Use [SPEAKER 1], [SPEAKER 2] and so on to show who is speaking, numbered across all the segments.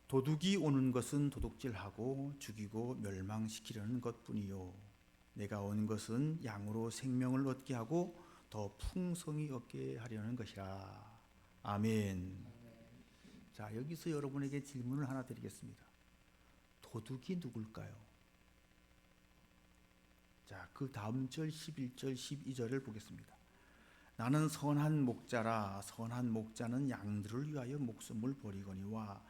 [SPEAKER 1] 도둑이 오는 것은 도둑질하고 죽이고 멸망시키려는 것뿐이요 내가 온 것은 양으로 생명을 얻게 하고 더 풍성히 얻게 하려는 것이라. 아멘. 자, 여기서 여러분에게 질문을 하나 드리겠습니다. 도둑이 누굴까요? 자, 그 다음 절 11절 12절을 보겠습니다. 나는 선한 목자라. 선한 목자는 양들을 위하여 목숨을 버리거니와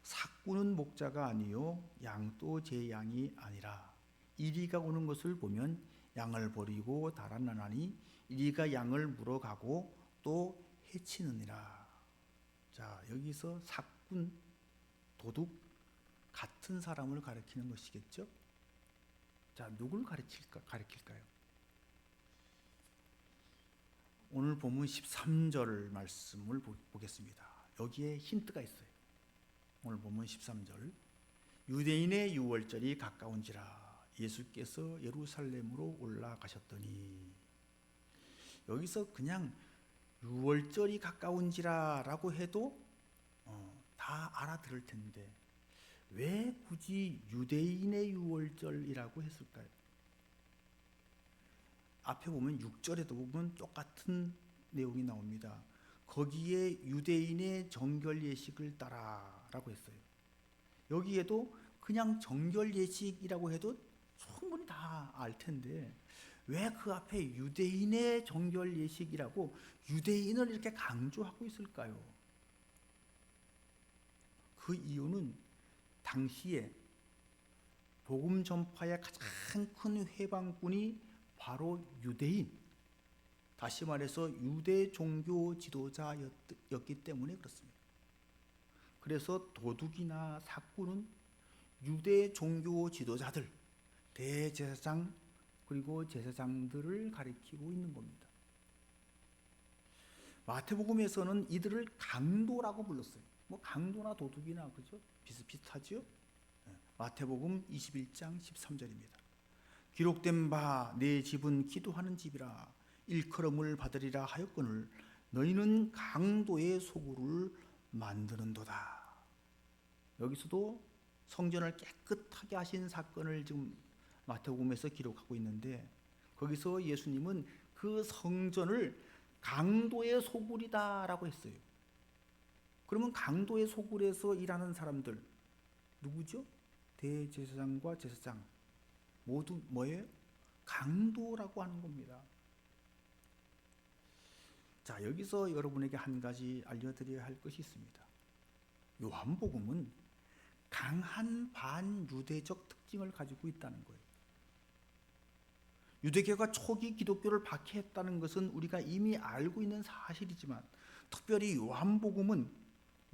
[SPEAKER 1] 삭구는 목자가 아니요 양도 제 양이 아니라. 이리가 오는 것을 보면 양을 버리고 달아나나니 이리가 양을 물어가고 또 해치느니라. 자, 여기서 삭군, 도둑 같은 사람을 가리키는 것이겠죠? 자, 누굴 가리킬까요? 오늘 본문 13절 말씀을 보겠습니다. 여기에 힌트가 있어요. 오늘 본문 13절. 유대인의 유월절이 가까운지라 예수께서 예루살렘으로 올라가셨더니. 여기서 그냥 유월절이 가까운지라 라고 해도 다 알아들을 텐데 왜 굳이 유대인의 유월절이라고 했을까요? 앞에 보면 6절에도 보면 똑같은 내용이 나옵니다. 거기에 유대인의 정결 예식을 따라라고 했어요. 여기에도 그냥 정결 예식이라고 해도 충분히 다 알 텐데 왜 그 앞에 유대인의 정결 예식이라고 유대인을 이렇게 강조하고 있을까요? 그 이유는 당시에 복음 전파의 가장 큰 회방꾼이 바로 유대인, 다시 말해서 유대 종교 지도자였기 때문에 그렇습니다. 그래서 도둑이나 삭구는 유대 종교 지도자들, 대제사장 그리고 제사장들을 가리키고 있는 겁니다. 마태복음에서는 이들을 강도라고 불렀어요. 뭐 강도나 도둑이나 그죠? 비슷비슷하죠? 마태복음 21장 13절입니다. 기록된 바 내 집은 기도하는 집이라 일컬음을 받으리라 하였거늘 너희는 강도의 소굴을 만드는도다. 여기서도 성전을 깨끗하게 하신 사건을 지금 마태복음에서 기록하고 있는데 거기서 예수님은 그 성전을 강도의 소굴이다라고 했어요. 그러면 강도의 소굴에서 일하는 사람들 누구죠? 대제사장과 제사장 모두 뭐예요? 강도라고 하는 겁니다. 자, 여기서 여러분에게 한 가지 알려드려야 할 것이 있습니다. 요한복음은 강한 반유대적 특징을 가지고 있다는 거예요. 유대교가 초기 기독교를 박해했다는 것은 우리가 이미 알고 있는 사실이지만 특별히 요한복음은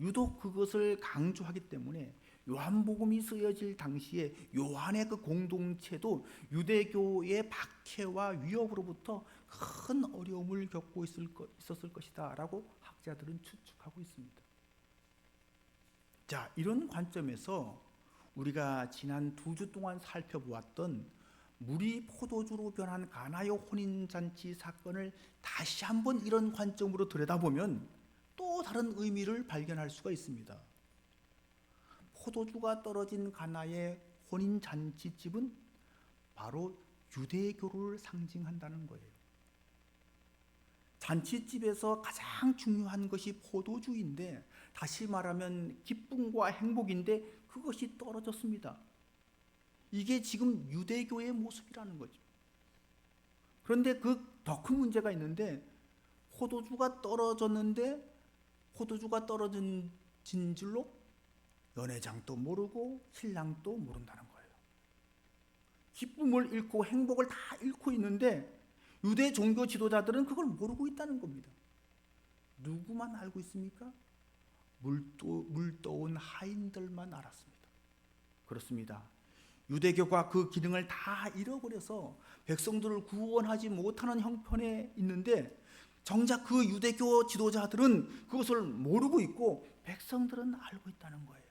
[SPEAKER 1] 유독 그것을 강조하기 때문에 요한복음이 쓰여질 당시에 요한의 그 공동체도 유대교의 박해와 위협으로부터 큰 어려움을 겪고 있었을 것이다 라고 학자들은 추측하고 있습니다. 자, 이런 관점에서 우리가 지난 2주 동안 살펴보았던 물이 포도주로 변한 가나의 혼인잔치 사건을 다시 한번 이런 관점으로 들여다보면 또 다른 의미를 발견할 수가 있습니다. 포도주가 떨어진 가나의 혼인잔치집은 바로 유대교를 상징한다는 거예요. 잔치집에서 가장 중요한 것이 포도주인데 다시 말하면 기쁨과 행복인데 그것이 떨어졌습니다. 이게 지금 유대교의 모습이라는 거죠. 그런데 그 더 큰 문제가 있는데 포도주가 떨어졌는데 포도주가 떨어진 줄로 연회장도 모르고 신랑도 모른다는 거예요. 기쁨을 잃고 행복을 다 잃고 있는데 유대 종교 지도자들은 그걸 모르고 있다는 겁니다. 누구만 알고 있습니까? 물떠온 하인들만 알았습니다. 그렇습니다. 유대교가 그 기능을 다 잃어버려서 백성들을 구원하지 못하는 형편에 있는데 정작 그 유대교 지도자들은 그것을 모르고 있고 백성들은 알고 있다는 거예요.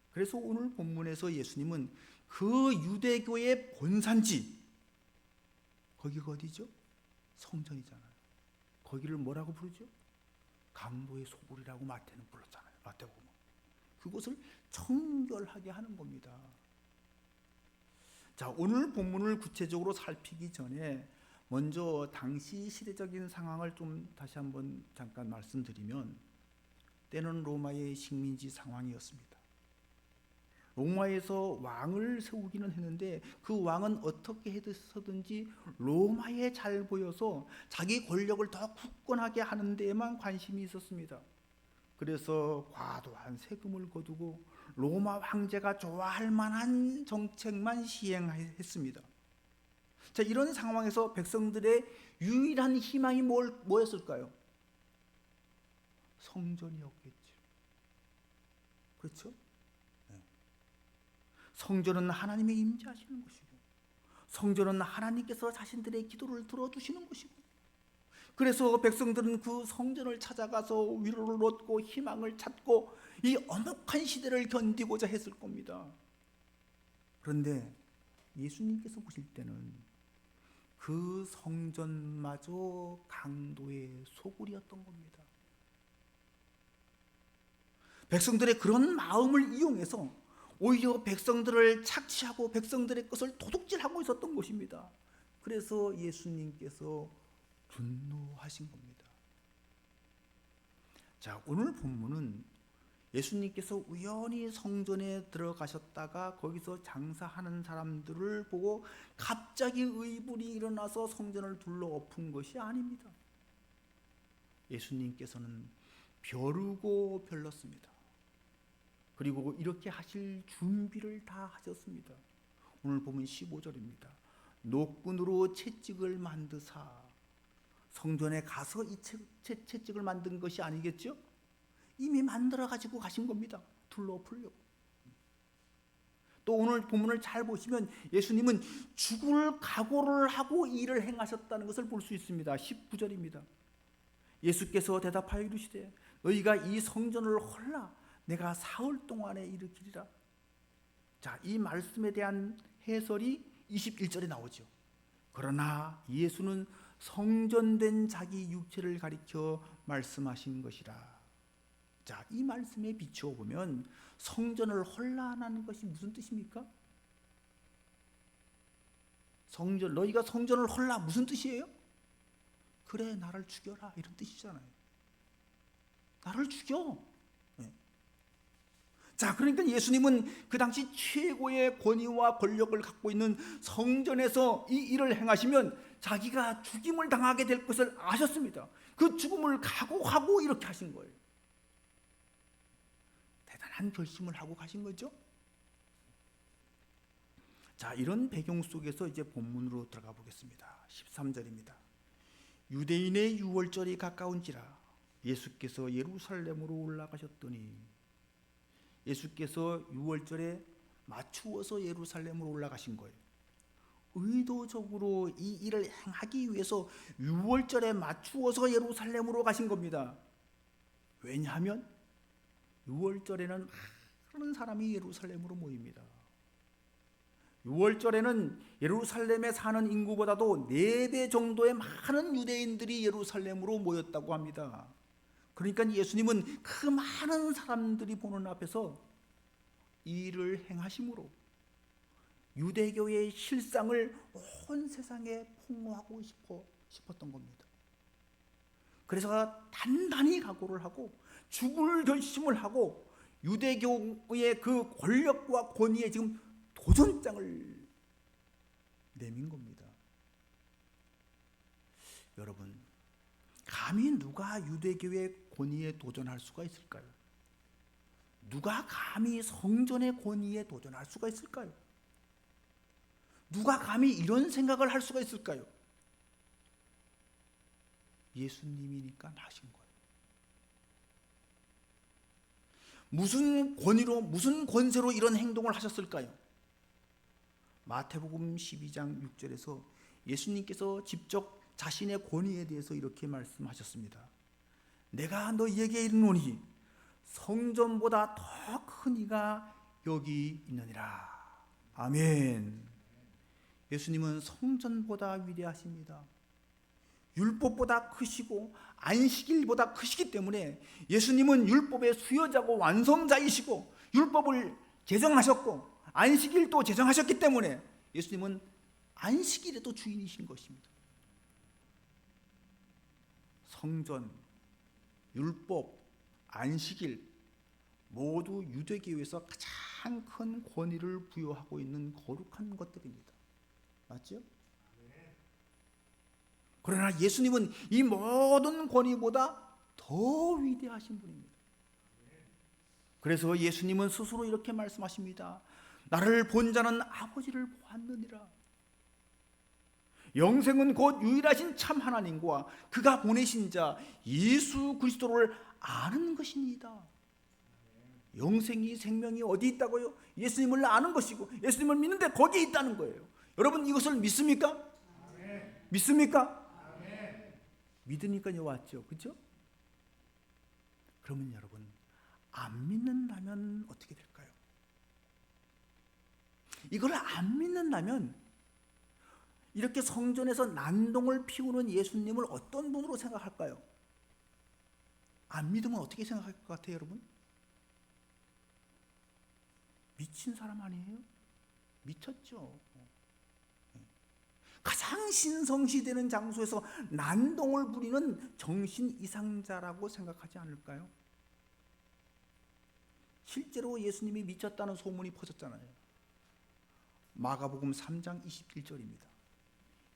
[SPEAKER 1] 그래서 오늘 본문에서 예수님은 그 유대교의 본산지, 거기가 어디죠? 성전이잖아요. 거기를 뭐라고 부르죠? 강도의 소굴이라고 마태는 불렀잖아요. 마태복음. 그곳을 청결하게 하는 겁니다. 자, 오늘 본문을 구체적으로 살피기 전에 먼저 당시 시대적인 상황을 좀 다시 한번 잠깐 말씀드리면, 때는 로마의 식민지 상황이었습니다. 로마에서 왕을 세우기는 했는데 그 왕은 어떻게 해서든지 로마에 잘 보여서 자기 권력을 더 굳건하게 하는 데에만 관심이 있었습니다. 그래서 과도한 세금을 거두고 로마 황제가 좋아할 만한 정책만 시행했습니다. 자, 이런 상황에서 백성들의 유일한 희망이 뭐였을까요? 성전이었겠죠. 그렇죠? 성전은 하나님의 임재하시는 것이고, 성전은 하나님께서 자신들의 기도를 들어주시는 것이고, 그래서 백성들은 그 성전을 찾아가서 위로를 얻고 희망을 찾고 이 엄혹한 시대를 견디고자 했을 겁니다. 그런데 예수님께서 보실 때는 그 성전마저 강도의 소굴이었던 겁니다. 백성들의 그런 마음을 이용해서 오히려 백성들을 착취하고 백성들의 것을 도둑질하고 있었던 것입니다. 그래서 예수님께서 분노하신 겁니다. 자, 오늘 본문은 예수님께서 우연히 성전에 들어가셨다가 거기서 장사하는 사람들을 보고 갑자기 의불이 일어나서 성전을 둘러엎은 것이 아닙니다. 예수님께서는 벼르고 별렀습니다. 그리고 이렇게 하실 준비를 다 하셨습니다. 오늘 보면 15절입니다. 노끈으로 채찍을 만드사. 성전에 가서 이 채찍을 만든 것이 아니겠죠? 이미 만들어 가지고 가신 겁니다. 둘러엎으려고. 또 오늘 본문을 잘 보시면 예수님은 죽을 각오를 하고 일을 행하셨다는 것을 볼 수 있습니다. 19절입니다. 예수께서 대답하여 이르시되 너희가 이 성전을 헐라 내가 사흘 동안에 일으키리라. 자, 이 말씀에 대한 해설이 21절에 나오죠. 그러나 예수는 성전된 자기 육체를 가리켜 말씀하신 것이라. 자, 이 말씀에 비추어 보면 성전을 헐라하는 것이 무슨 뜻입니까? 너희가 성전을 헐라 무슨 뜻이에요? 그래, 나를 죽여라 이런 뜻이잖아요. 나를 죽여. 네. 자, 그러니까 예수님은 그 당시 최고의 권위와 권력을 갖고 있는 성전에서 이 일을 행하시면 자기가 죽임을 당하게 될 것을 아셨습니다. 그 죽음을 각오하고 이렇게 하신 거예요. 대단한 결심을 하고 가신 거죠. 자, 이런 배경 속에서 이제 본문으로 들어가 보겠습니다. 13절입니다. 유대인의 유월절이 가까운지라 예수께서 예루살렘으로 올라가셨더니, 예수께서 유월절에 맞추어서 예루살렘으로 올라가신 거예요. 의도적으로 이 일을 행하기 위해서 유월절에 맞추어서 예루살렘으로 가신 겁니다. 왜냐하면 유월절에는 많은 사람이 예루살렘으로 모입니다. 유월절에는 예루살렘에 사는 인구보다도 4배 정도의 많은 유대인들이 예루살렘으로 모였다고 합니다. 그러니까 예수님은 그 많은 사람들이 보는 앞에서 이 일을 행하심으로 유대교의 실상을 온 세상에 폭로하고 싶었던 겁니다. 그래서 단단히 각오를 하고 죽을 결심을 하고 유대교의 그 권력과 권위에 지금 도전장을 내민 겁니다. 여러분, 감히 누가 유대교의 권위에 도전할 수가 있을까요? 누가 감히 성전의 권위에 도전할 수가 있을까요? 누가 감히 이런 생각을 할 수가 있을까요? 예수님이니까 하신 거예요. 무슨 권위로, 무슨 권세로 이런 행동을 하셨을까요? 마태복음 12장 6절에서 예수님께서 직접 자신의 권위에 대해서 이렇게 말씀하셨습니다. 내가 너희에게 이르노니 성전보다 더 큰 이가 여기 있느니라. 아멘. 예수님은 성전보다 위대하십니다. 율법보다 크시고 안식일보다 크시기 때문에 예수님은 율법의 수여자고 완성자이시고 율법을 제정하셨고 안식일도 제정하셨기 때문에 예수님은 안식일에도 주인이신 것입니다. 성전, 율법, 안식일 모두 유대교에서 가장 큰 권위를 부여하고 있는 거룩한 것들입니다. 맞죠? 그러나 예수님은 이 모든 권위보다 더 위대하신 분입니다. 그래서 예수님은 스스로 이렇게 말씀하십니다. 나를 본 자는 아버지를 보았느니라. 영생은 곧 유일하신 참 하나님과 그가 보내신 자 예수 그리스도를 아는 것이니이다. 영생이 생명이 어디 있다고요? 예수님을 아는 것이고 예수님을 믿는데 거기에 있다는 거예요. 여러분 이것을 믿습니까? 아멘. 믿습니까? 아멘. 믿으니까 왔죠. 그렇죠? 그러면 여러분 안 믿는다면 어떻게 될까요? 이걸 안 믿는다면 이렇게 성전에서 난동을 피우는 예수님을 어떤 분으로 생각할까요? 안 믿으면 어떻게 생각할 것 같아요, 여러분? 미친 사람 아니에요? 미쳤죠. 가장 신성시되는 장소에서 난동을 부리는 정신 이상자라고 생각하지 않을까요? 실제로 예수님이 미쳤다는 소문이 퍼졌잖아요. 마가복음 3장 21절입니다.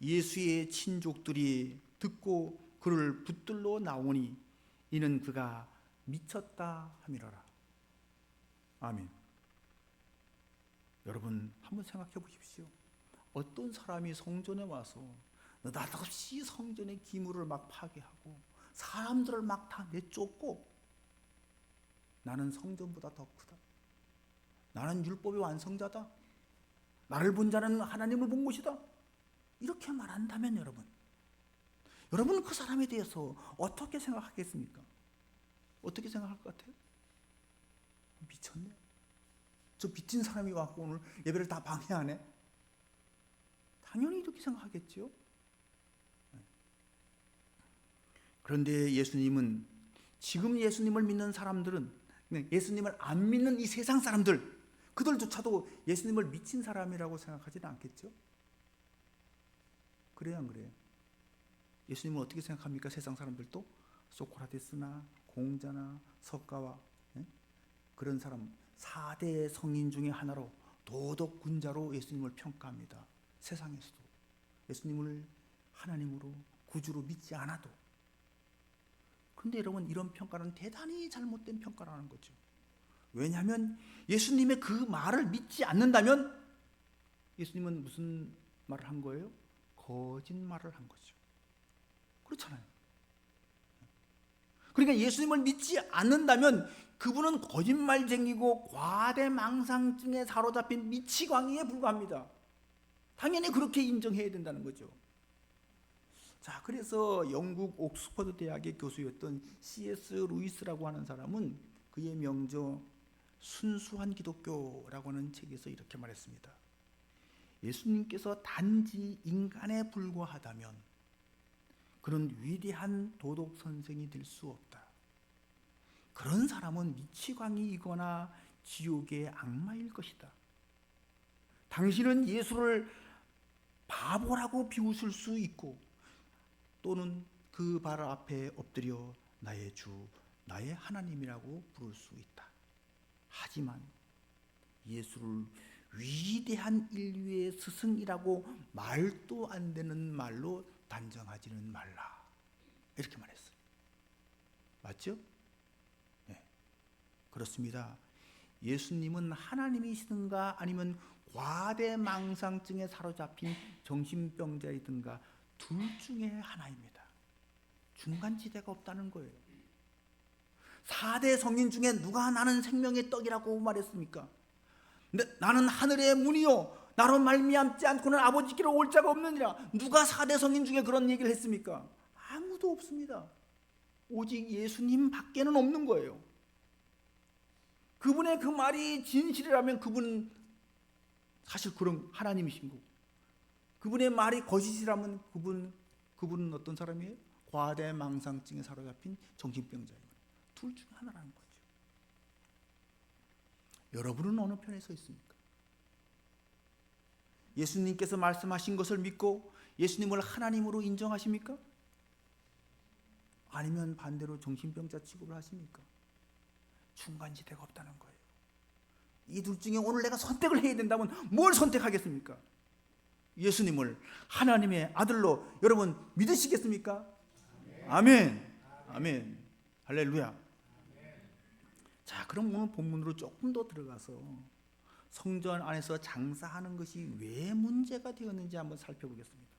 [SPEAKER 1] 예수의 친족들이 듣고 그를 붙들러 나오니 이는 그가 미쳤다 함이로라. 아멘. 여러분 한번 생각해 보십시오. 어떤 사람이 성전에 와서 느닷없이 성전의 기물을 막 파괴하고 사람들을 막 다 내쫓고 나는 성전보다 더 크다. 나는 율법의 완성자다. 나를 본 자는 하나님을 본 것이다. 이렇게 말한다면 여러분 그 사람에 대해서 어떻게 생각하겠습니까? 어떻게 생각할 것 같아요? 미쳤네. 저 미친 사람이 와서 오늘 예배를 다 방해하네. 당연히 이렇게 생각하겠죠. 그런데 예수님은 지금 예수님을 믿는 사람들은 예수님을 안 믿는 이 세상 사람들 그들조차도 예수님을 미친 사람이라고 생각하지는 않겠죠. 그래요 안 그래요? 예수님은 어떻게 생각합니까? 세상 사람들도 소크라테스나 공자나 석가와 그런 사람 4대 성인 중에 하나로 도덕군자로 예수님을 평가합니다. 세상에서도 예수님을 하나님으로 구주로 믿지 않아도. 그런데 여러분 이런 평가는 대단히 잘못된 평가라는 거죠. 왜냐하면 예수님의 그 말을 믿지 않는다면 예수님은 무슨 말을 한 거예요? 거짓말을 한 거죠. 그렇잖아요. 그러니까 예수님을 믿지 않는다면 그분은 거짓말쟁이고 과대망상증에 사로잡힌 미치광이에 불과합니다. 당연히 그렇게 인정해야 된다는 거죠. 자, 그래서 영국 옥스퍼드 대학의 교수였던 C.S. 루이스라고 하는 사람은 그의 명저 순수한 기독교라고 하는 책에서 이렇게 말했습니다. 예수님께서 단지 인간에 불과하다면 그런 위대한 도덕 선생이 될 수 없다. 그런 사람은 미치광이이거나 지옥의 악마일 것이다. 당신은 예수를 바보라고 비웃을 수 있고 또는 그 발 앞에 엎드려 나의 주, 나의 하나님이라고 부를 수 있다. 하지만 예수를 위대한 인류의 스승이라고 말도 안 되는 말로 단정하지는 말라. 이렇게 말했어요. 맞죠? 네. 그렇습니다. 예수님은 하나님이시든가 아니면 과대망상증에 사로잡힌 정신병자이든가 둘 중에 하나입니다. 중간지대가 없다는 거예요. 4대 성인 중에 누가 나는 생명의 떡이라고 말했습니까? 근데 나는 하늘의 문이요 나로 말미암지 않고는 아버지께로 올 자가 없느니라. 누가 4대 성인 중에 그런 얘기를 했습니까? 아무도 없습니다. 오직 예수님 밖에는 없는 거예요. 그분의 그 말이 진실이라면 그분은 사실 그런 하나님이신 거고, 그분의 말이 거짓이라면 그분은 어떤 사람이에요? 과대망상증에 사로잡힌 정신병자예요. 둘 중에 하나라는 거죠. 여러분은 어느 편에 서 있습니까? 예수님께서 말씀하신 것을 믿고 예수님을 하나님으로 인정하십니까? 아니면 반대로 정신병자 취급을 하십니까? 중간지대가 없다는 거예요. 이 둘 중에 오늘 내가 선택을 해야 된다면 뭘 선택하겠습니까? 예수님을 하나님의 아들로 여러분 믿으시겠습니까? 아멘. 아멘. 할렐루야. 자, 그럼 오늘 본문으로 조금 더 들어가서 성전 안에서 장사하는 것이 왜 문제가 되었는지 한번 살펴보겠습니다.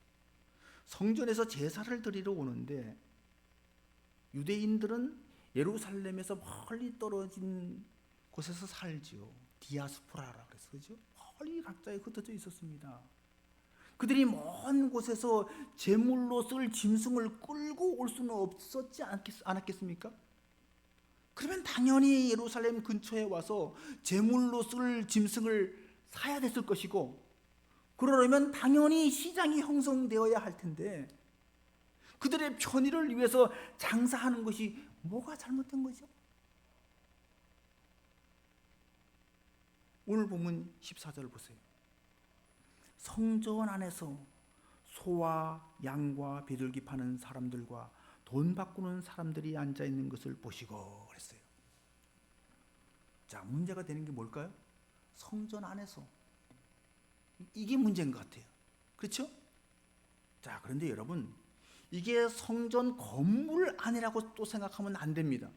[SPEAKER 1] 성전에서 제사를 드리러 오는데 유대인들은 예루살렘에서 멀리 떨어진 곳에서 살지요. 디아스포라라 그래서 그죠? 멀리 각자에 흩어져 있었습니다. 그들이 먼 곳에서 제물로 쓸 짐승을 끌고 올 수는 없었지 않았겠습니까? 그러면 당연히 예루살렘 근처에 와서 제물로 쓸 짐승을 사야 됐을 것이고, 그러려면 당연히 시장이 형성되어야 할 텐데 그들의 편의를 위해서 장사하는 것이 뭐가 잘못된 거죠? 오늘 본문 14절 보세요. 성전 안에서 소와 양과 비둘기 파는 사람들과 돈 바꾸는 사람들이 앉아 있는 것을 보시고 그랬어요. 자, 문제가 되는 게 뭘까요? 성전 안에서. 이게 문제인 것 같아요. 그렇죠? 자, 그런데 여러분, 이게 성전 건물 안이라고 또 생각하면 안 됩니다.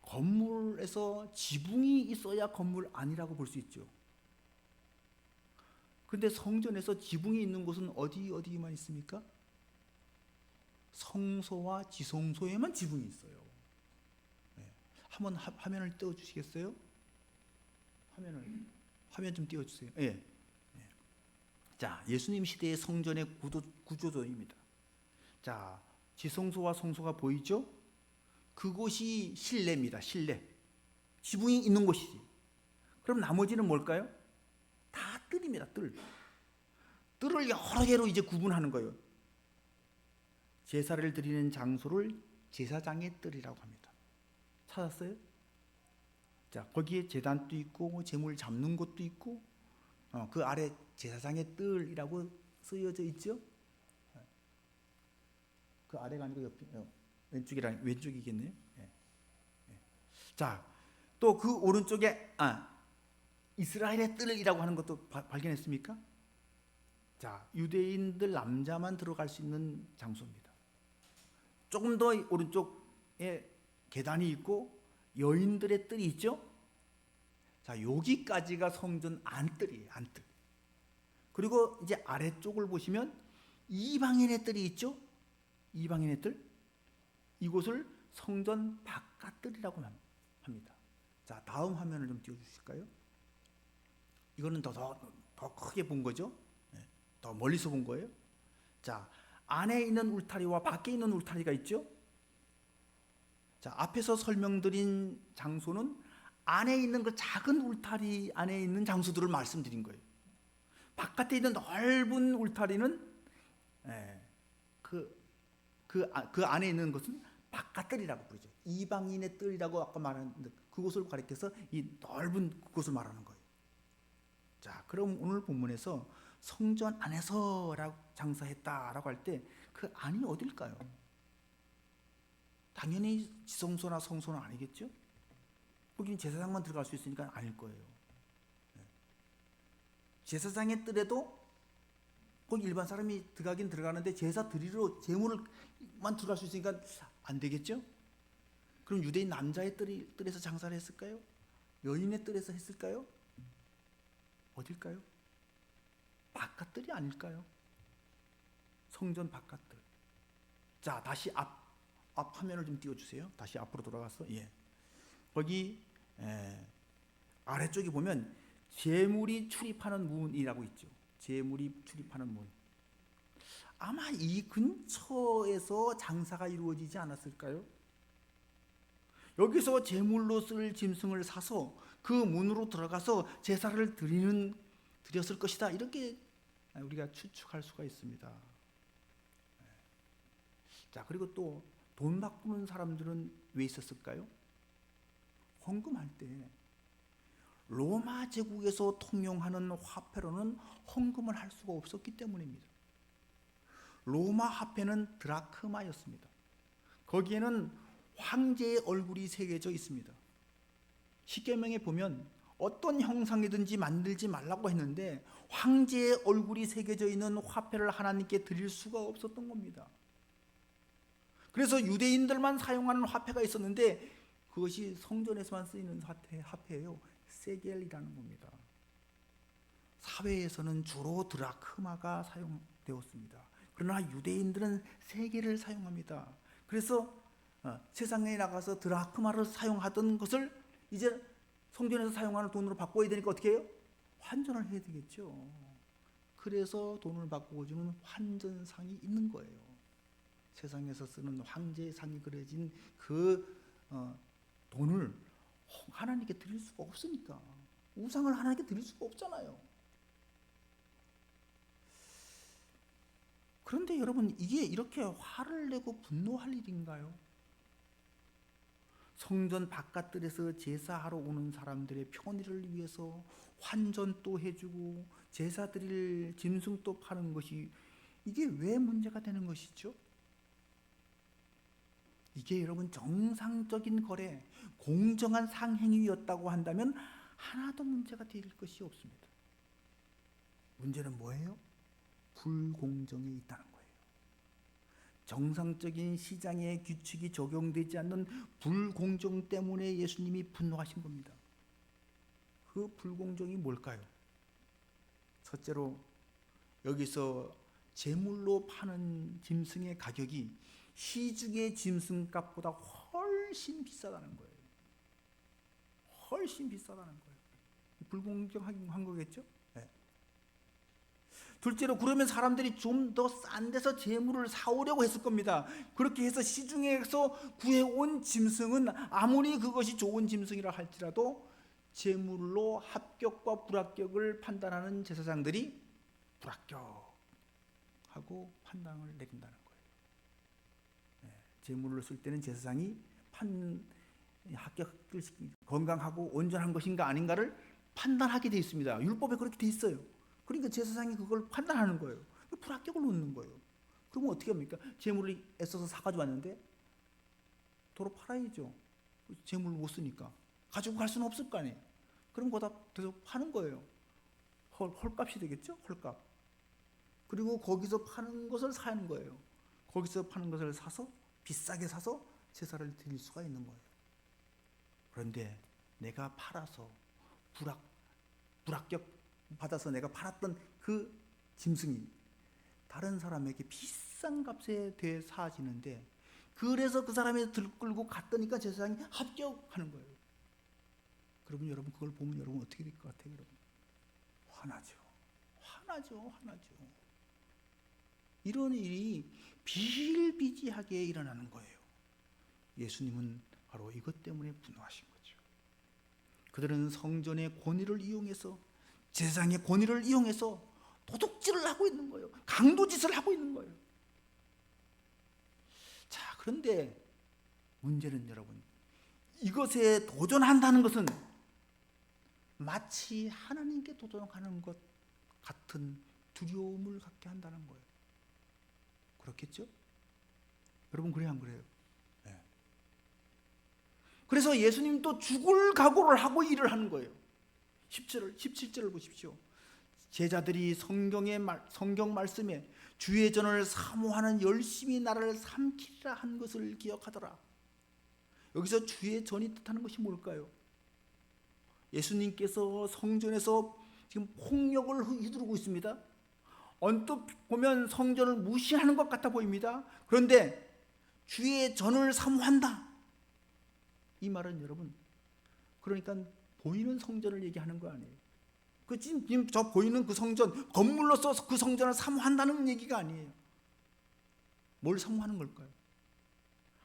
[SPEAKER 1] 건물에서 지붕이 있어야 건물 안이라고 볼 수 있죠. 그런데 성전에서 지붕이 있는 곳은 어디만 있습니까? 성소와 지성소에만 지붕이 있어요. 네. 한번 화면을 띄워주시겠어요? 화면 좀 띄워주세요. 예. 네. 자, 예수님 시대의 성전의 구조도입니다. 자, 지성소와 성소가 보이죠? 그곳이 실내입니다. 실내. 지붕이 있는 곳이지. 그럼 나머지는 뭘까요? 다 뜰입니다. 뜰. 뜰을 여러 개로 이제 구분하는 거예요. 제사를 드리는 장소를 제사장의 뜰이라고 합니다. 찾았어요? 자, 거기에 제단도 있고 제물 잡는 곳도 있고 그 아래 제사장의 뜰이라고 쓰여져 있죠. 그 아래가 아니고 옆에 왼쪽이겠네요. 예. 자, 또 그 오른쪽에 이스라엘의 뜰이라고 하는 것도 발견했습니까? 자, 유대인들 남자만 들어갈 수 있는 장소입니다. 조금 더 오른쪽에 계단이 있고 여인들의 뜰이 있죠. 자, 여기까지가 성전 안뜰이에요. 안뜰. 그리고 이제 아래쪽을 보시면 이방인의 뜰이 있죠. 이방인의 뜰. 이곳을 성전 바깥뜰이라고 합니다. 자, 다음 화면을 좀 띄워주실까요? 이거는 더 크게 본 거죠. 네, 더 멀리서 본 거예요. 자, 안에 있는 울타리와 밖에 있는 울타리가 있죠. 자, 앞에서 설명드린 장소는 안에 있는 그 작은 울타리 안에 있는 장소들을 말씀드린 거예요. 바깥에 있는 넓은 울타리는 그 안에 있는 것은 바깥뜰이라고 부르죠. 이방인의 뜰이라고 아까 말한 그곳을 가리켜서 이 넓은 그곳을 말하는 거예요. 자, 그럼 오늘 본문에서 성전 안에서 장사했다라고 할 때 그 안이 어딜까요? 당연히 지성소나 성소는 아니겠죠? 거기는 제사장만 들어갈 수 있으니까 아닐 거예요. 제사장의 뜰에도 거기 일반 사람이 들어가긴 들어가는데 제사 드리러 제물만 들어갈 수 있으니까 안 되겠죠? 그럼 유대인 남자의 뜰에서 장사를 했을까요? 여인의 뜰에서 했을까요? 어딜까요? 바깥뜰이 아닐까요? 성전 바깥뜰. 자, 다시 앞 화면을 좀 띄워주세요. 다시 앞으로 돌아가서. 예. 거기 아래쪽에 보면 제물이 출입하는 문이라고 있죠. 제물이 출입하는 문. 아마 이 근처에서 장사가 이루어지지 않았을까요? 여기서 제물로 쓸 짐승을 사서 그 문으로 들어가서 제사를 드렸을 것이다. 이렇게 우리가 추측할 수가 있습니다. 자, 그리고 또 돈 바꾸는 사람들은 왜 있었을까요? 헌금할 때 로마 제국에서 통용하는 화폐로는 헌금을 할 수가 없었기 때문입니다. 로마 화폐는 드라크마였습니다. 거기에는 황제의 얼굴이 새겨져 있습니다. 십계명에 보면 어떤 형상이든지 만들지 말라고 했는데 황제의 얼굴이 새겨져 있는 화폐를 하나님께 드릴 수가 없었던 겁니다. 그래서 유대인들만 사용하는 화폐가 있었는데 그것이 성전에서만 쓰이는 화폐예요. 세겔이라는 겁니다. 사회에서는 주로 드라크마가 사용되었습니다. 그러나 유대인들은 세겔을 사용합니다. 그래서 세상에 나가서 드라크마를 사용하던 것을 이제 성전에서 사용하는 돈으로 바꿔야 되니까 어떻게 해요? 환전을 해야 되겠죠. 그래서 돈을 바꿔주는 환전상이 있는 거예요. 세상에서 쓰는 황제의 상이 그려진 그 돈을 하나님께 드릴 수가 없으니까, 우상을 하나님께 드릴 수가 없잖아요. 그런데 여러분, 이게 이렇게 화를 내고 분노할 일인가요? 성전 바깥들에서 제사하러 오는 사람들의 편의를 위해서 환전도 해주고 제사 드릴 짐승도 파는 것이 이게 왜 문제가 되는 것이죠? 이게 여러분 정상적인 거래, 공정한 상행위였다고 한다면 하나도 문제가 될 것이 없습니다. 문제는 뭐예요? 불공정에 있다는 거예요. 정상적인 시장의 규칙이 적용되지 않는 불공정 때문에 예수님이 분노하신 겁니다. 그 불공정이 뭘까요? 첫째로 여기서 제물로 파는 짐승의 가격이 시중의 짐승값보다 훨씬 비싸다는 거예요. 훨씬 비싸다는 거예요. 불공정한 거겠죠? 네. 둘째로 그러면 사람들이 좀 더 싼 데서 제물을 사오려고 했을 겁니다. 그렇게 해서 시중에서 구해온 짐승은 아무리 그것이 좋은 짐승이라 할지라도 제물로 합격과 불합격을 판단하는 제사장들이 불합격하고 판단을 내린다는 거예요. 제물을 쓸 때는 제사장이 합격을 건강하고 온전한 것인가 아닌가를 판단하게 되어 있습니다. 율법에 그렇게 되어 있어요. 그러니까 제사장이 그걸 판단하는 거예요. 불합격을 놓는 거예요. 그러면 어떻게 합니까? 제물을 애써서 사가지고 왔는데 도로 팔아야죠. 제물을 못 쓰니까. 가지고 갈 수는 없을 거 아니에요. 그럼 거기다 계속 파는 거예요. 헐값이 되겠죠? 헐값. 그리고 거기서 파는 것을 사는 거예요. 거기서 파는 것을 사서 비싸게 사서 제사를 드릴 수가 있는 거예요. 그런데 내가 팔아서 불합격 받아서 내가 팔았던 그 짐승이 다른 사람에게 비싼 값에 되사지는데 그래서 그 사람이 들끌고 갔더니까 제사장이 합격하는 거예요. 그러면 여러분 그걸 보면 여러분 어떻게 될 것 같아요? 여러분 화나죠. 이런 일이 비일비재하게 일어나는 거예요. 예수님은 바로 이것 때문에 분노하신 거죠. 그들은 성전의 권위를 이용해서 제사장의 권위를 이용해서 도둑질을 하고 있는 거예요. 강도짓을 하고 있는 거예요. 자, 그런데 문제는 여러분, 이것에 도전한다는 것은 마치 하나님께 도전하는 것 같은 두려움을 갖게 한다는 거예요. 그렇겠죠? 여러분 그래요, 안 그래요? 네. 그래서 예수님도 죽을 각오를 하고 일을 하는 거예요. 17절을 보십시오. 제자들이 성경 말씀에 주의 전을 사모하는 열심히 나를 삼키리라 한 것을 기억하더라. 여기서 주의 전이 뜻하는 것이 뭘까요? 예수님께서 성전에서 지금 폭력을 휘두르고 있습니다. 언뜻 보면 성전을 무시하는 것 같아 보입니다. 그런데 주의 전을 사모한다. 이 말은 여러분, 그러니까 보이는 성전을 얘기하는 거 아니에요. 그 지금 저 보이는 그 성전, 건물로서 그 성전을 사모한다는 얘기가 아니에요. 뭘 사모하는 걸까요?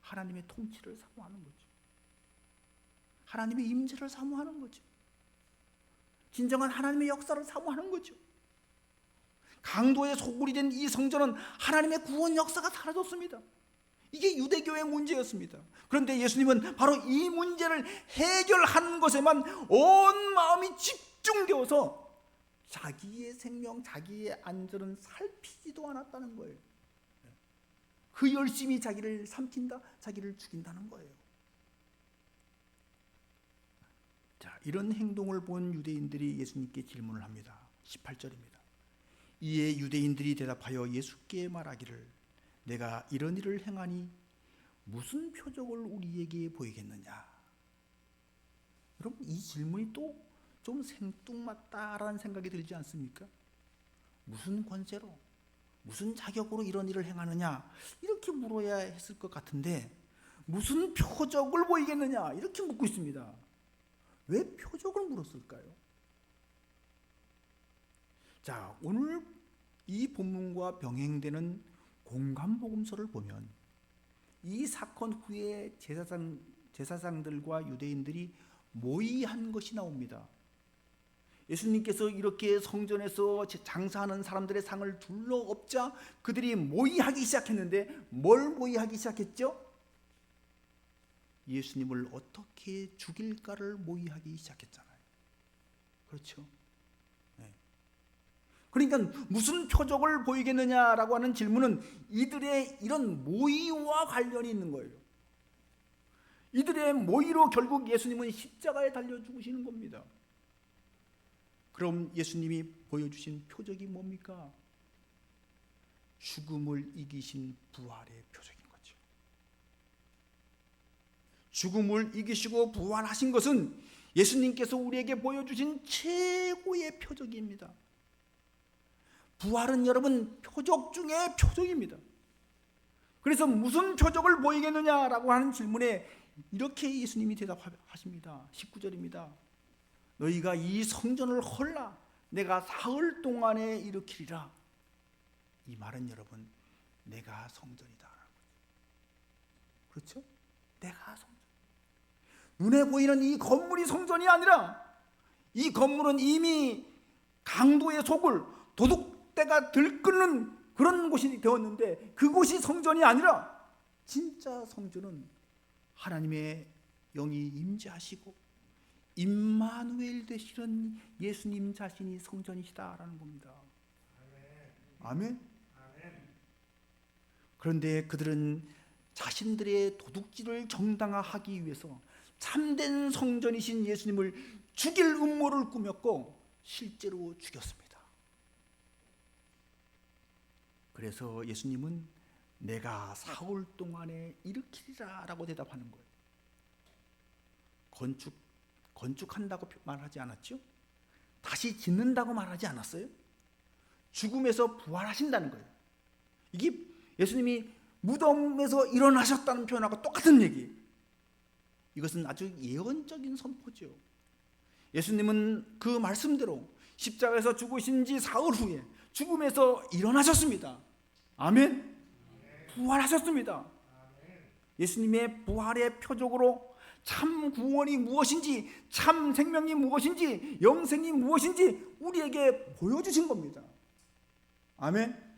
[SPEAKER 1] 하나님의 통치를 사모하는 거죠. 하나님의 임재를 사모하는 거죠. 진정한 하나님의 역사를 사모하는 거죠. 강도의 소굴이 된 이 성전은 하나님의 구원 역사가 사라졌습니다. 이게 유대교의 문제였습니다. 그런데 예수님은 바로 이 문제를 해결하는 것에만 온 마음이 집중되어서 자기의 생명, 자기의 안전은 살피지도 않았다는 거예요. 그 열심히 자기를 삼킨다, 자기를 죽인다는 거예요. 자, 이런 행동을 본 유대인들이 예수님께 질문을 합니다. 18절입니다. 이에 유대인들이 대답하여 예수께 말하기를 내가 이런 일을 행하니 무슨 표적을 우리에게 보이겠느냐. 여러분, 이 질문이 또 좀 생뚱맞다라는 생각이 들지 않습니까? 무슨 권세로, 무슨 자격으로 이런 일을 행하느냐, 이렇게 물어야 했을 것 같은데 무슨 표적을 보이겠느냐 이렇게 묻고 있습니다. 왜 표적을 물었을까요? 자, 오늘 이 본문과 병행되는 공관복음서를 보면 이 사건 후에 제사장들과 유대인들이 모의한 것이 나옵니다. 예수님께서 이렇게 성전에서 장사하는 사람들의 상을 둘러엎자 그들이 모의하기 시작했는데 뭘 모의하기 시작했죠? 예수님을 어떻게 죽일까를 모의하기 시작했잖아요. 그렇죠? 네. 그러니까 무슨 표적을 보이겠느냐라고 하는 질문은 이들의 이런 모의와 관련이 있는 거예요. 이들의 모의로 결국 예수님은 십자가에 달려 죽으시는 겁니다. 그럼 예수님이 보여주신 표적이 뭡니까? 죽음을 이기신 부활의 표적인 거죠. 죽음을 이기시고 부활하신 것은 예수님께서 우리에게 보여주신 최고의 표적입니다. 부활은 여러분 표적 중에 표적입니다. 그래서 무슨 표적을 보이겠느냐라고 하는 질문에 이렇게 예수님이 대답하십니다. 19절입니다. 너희가 이 성전을 헐라 내가 사흘 동안에 일으키리라. 이 말은 여러분 내가 성전이다. 그렇죠? 내가 성전. 눈에 보이는 이 건물이 성전이 아니라 이 건물은 이미 강도의 속을 도둑대가 들끓는 그런 곳이 되었는데 그곳이 성전이 아니라 진짜 성전은 하나님의 영이 임재하시고 임마누엘 되시는 예수님 자신이 성전이시다라는 겁니다. 아멘. 그런데 그들은 자신들의 도둑질을 정당화하기 위해서 참된 성전이신 예수님을 죽일 음모를 꾸몄고 실제로 죽였습니다. 그래서 예수님은 내가 사흘 동안에 일으키리라 라고 대답하는 거예요. 건축한다고 말하지 않았죠? 다시 짓는다고 말하지 않았어요? 죽음에서 부활하신다는 거예요. 이게 예수님이 무덤에서 일어나셨다는 표현하고 똑같은 얘기예요. 이것은 아주 예언적인 선포죠. 예수님은 그 말씀대로 십자가에서 죽으신 지 사흘 후에 죽음에서 일어나셨습니다. 아멘. 부활하셨습니다. 예수님의 부활의 표적으로 참 구원이 무엇인지, 참 생명이 무엇인지, 영생이 무엇인지 우리에게 보여주신 겁니다. 아멘.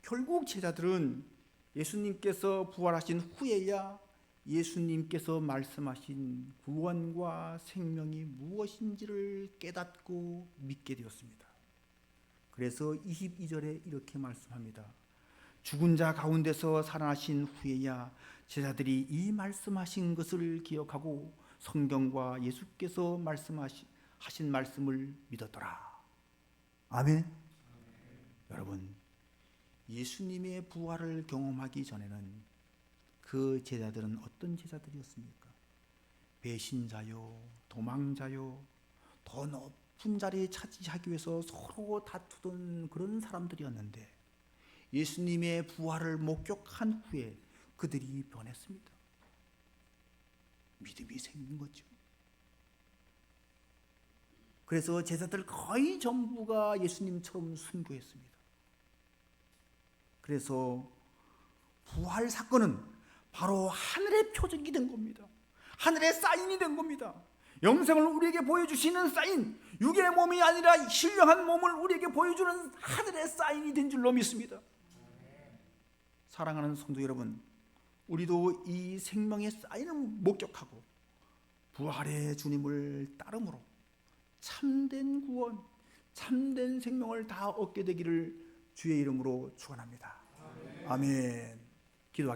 [SPEAKER 1] 결국 제자들은 예수님께서 부활하신 후에야 예수님께서 말씀하신 구원과 생명이 무엇인지를 깨닫고 믿게 되었습니다. 그래서 22절에 이렇게 말씀합니다. 죽은 자 가운데서 살아나신 후에야 제자들이 이 말씀하신 것을 기억하고 성경과 예수께서 말씀하신 말씀을 믿었더라. 아멘. 여러분, 예수님의 부활을 경험하기 전에는 그 제자들은 어떤 제자들이었습니까? 배신자요, 도망자요, 더 높은 자리에 차지하기 위해서 서로 다투던 그런 사람들이었는데 예수님의 부활을 목격한 후에 그들이 변했습니다. 믿음이 생긴 거죠. 그래서 제자들 거의 전부가 예수님처럼 순교했습니다. 그래서 부활 사건은 바로 하늘의 표적이 된 겁니다. 하늘의 사인이 된 겁니다. 영생을 우리에게 보여주시는 사인, 육의 몸이 아니라 신령한 몸을 우리에게 보여주는 하늘의 사인이 된 줄로 믿습니다. 사랑하는 성도 여러분, 우리도 이 생명의 사인을 목격하고 부활의 주님을 따름으로 참된 구원, 참된 생명을 다 얻게 되기를 주의 이름으로 축원합니다. 아멘. 기도하겠습니다.